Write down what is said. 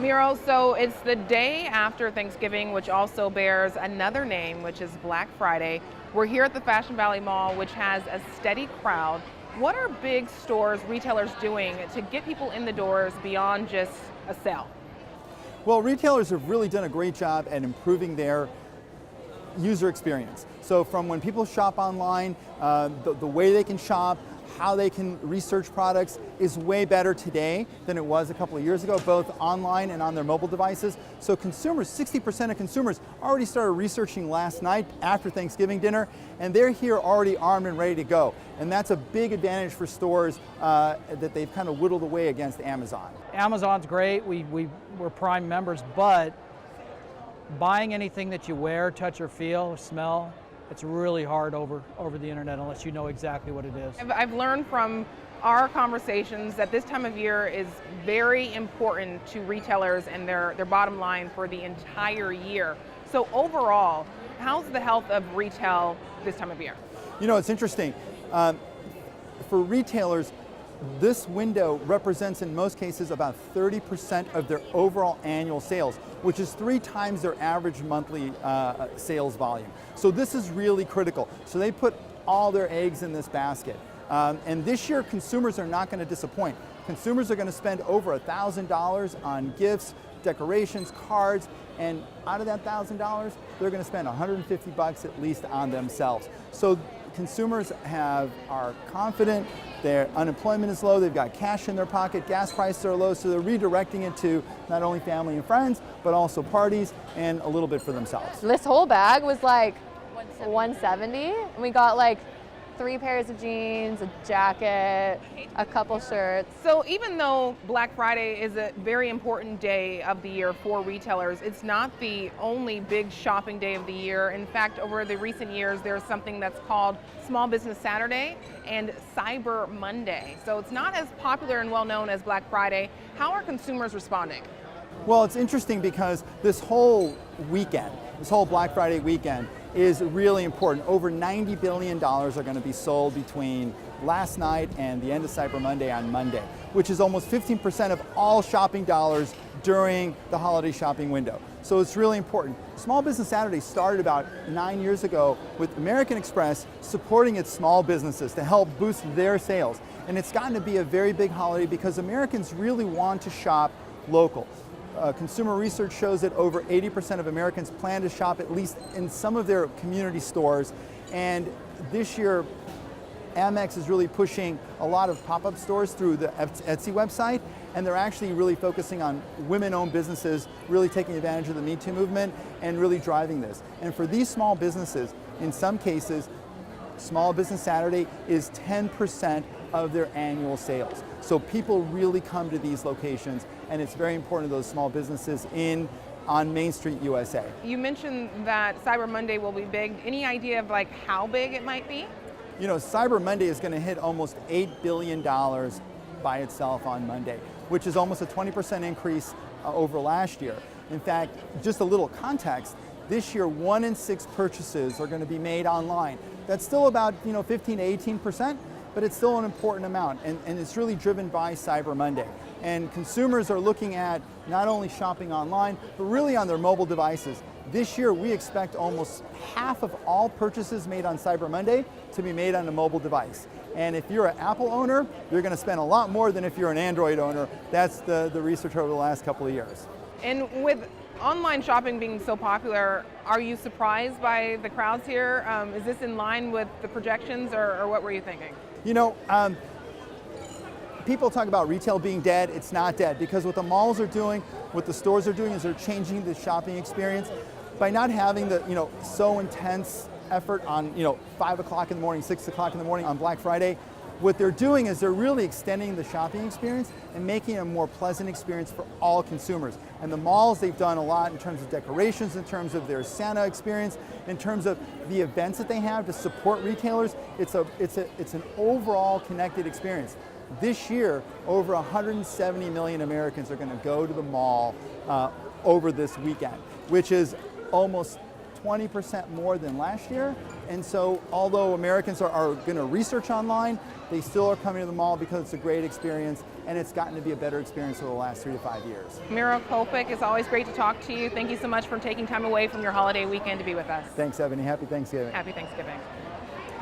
Miro, so it's the day after Thanksgiving, which also bears another name, which is Black Friday. We're here at the Fashion Valley Mall, which has a steady crowd. What are big stores, retailers doing to get people in the doors beyond just a sale? Well, retailers have really done a great job at improving their user experience. So from when people shop online, the way they can shop, how they can research products is way better today than it was a couple of years ago, both online and on their mobile devices. So consumers, 60% of consumers already started researching last night after Thanksgiving dinner, and they're here already armed and ready to go. And that's a big advantage for stores that they've kind of whittled away against Amazon. Amazon's great, we're Prime members, but buying anything that you wear, touch or feel, or smell, it's really hard over the internet unless you know exactly what it is. I've learned from our conversations that this time of year is very important to retailers and their bottom line for the entire year. So overall, how's the health of retail this time of year? You know, it's interesting. For retailers, this window represents in most cases about 30% of their overall annual sales, which is 3 times their average monthly sales volume. So this is really critical. So they put all their eggs in this basket. And this year, consumers are not going to disappoint. Consumers are going to spend over $1,000 on gifts, decorations, cards, and out of that $1,000, they're going to spend $150 at least on themselves. So consumers are confident, their unemployment is low, they've got cash in their pocket, gas prices are low, so they're redirecting it to not only family and friends, but also parties and a little bit for themselves. This whole bag was like $170, and we got like 3 pairs of jeans, a jacket, a couple shirts. So even though Black Friday is a very important day of the year for retailers, it's not the only big shopping day of the year. In fact, over the recent years, there's something that's called Small Business Saturday and Cyber Monday. So it's not as popular and well known as Black Friday. How are consumers responding? Well, it's interesting because this whole weekend, this whole Black Friday weekend, is really important. Over $90 billion are going to be sold between last night and the end of Cyber Monday on Monday, which is almost 15% of all shopping dollars during the holiday shopping window. So it's really important. Small Business Saturday started about 9 years ago with American Express supporting its small businesses to help boost their sales. And it's gotten to be a very big holiday because Americans really want to shop local. Consumer research shows that over 80% of Americans plan to shop at least in some of their community stores. And this year, Amex is really pushing a lot of pop-up stores through the Etsy website, and they're actually really focusing on women-owned businesses, really taking advantage of the Me Too movement and really driving this. And for these small businesses, in some cases, Small Business Saturday is 10% of their annual sales. So people really come to these locations, and it's very important to those small businesses on Main Street, USA. You mentioned that Cyber Monday will be big. Any idea of like how big it might be? You know, Cyber Monday is going to hit almost $8 billion by itself on Monday, which is almost a 20% increase over last year. In fact, just a little context, this year 1 in 6 purchases are going to be made online. That's still about 15 to 18%, but it's still an important amount, and it's really driven by Cyber Monday. And consumers are looking at not only shopping online, but really on their mobile devices. This year, we expect almost half of all purchases made on Cyber Monday to be made on a mobile device. And if you're an Apple owner, you're going to spend a lot more than if you're an Android owner. That's the research over the last couple of years. And with online shopping being so popular, are you surprised by the crowds here? Is this in line with the projections, or what were you thinking? You know, people talk about retail being dead. It's not dead, because what the malls are doing, what the stores are doing, is they're changing the shopping experience by not having the so intense effort on 5 o'clock in the morning, 6 o'clock in the morning on Black Friday. What they're doing is they're really extending the shopping experience and making it a more pleasant experience for all consumers. And the malls, they've done a lot in terms of decorations, in terms of their Santa experience, in terms of the events that they have to support retailers. It's an overall connected experience. This year, over 170 million Americans are going to go to the mall over this weekend, which is almost 20% more than last year. And so although Americans are going to research online, they still are coming to the mall because it's a great experience, and it's gotten to be a better experience over the last 3 to 5 years. MIRO COPIC, it's always great to talk to you. Thank you so much for taking time away from your holiday weekend to be with us. Thanks, Ebony. Happy Thanksgiving. Happy Thanksgiving.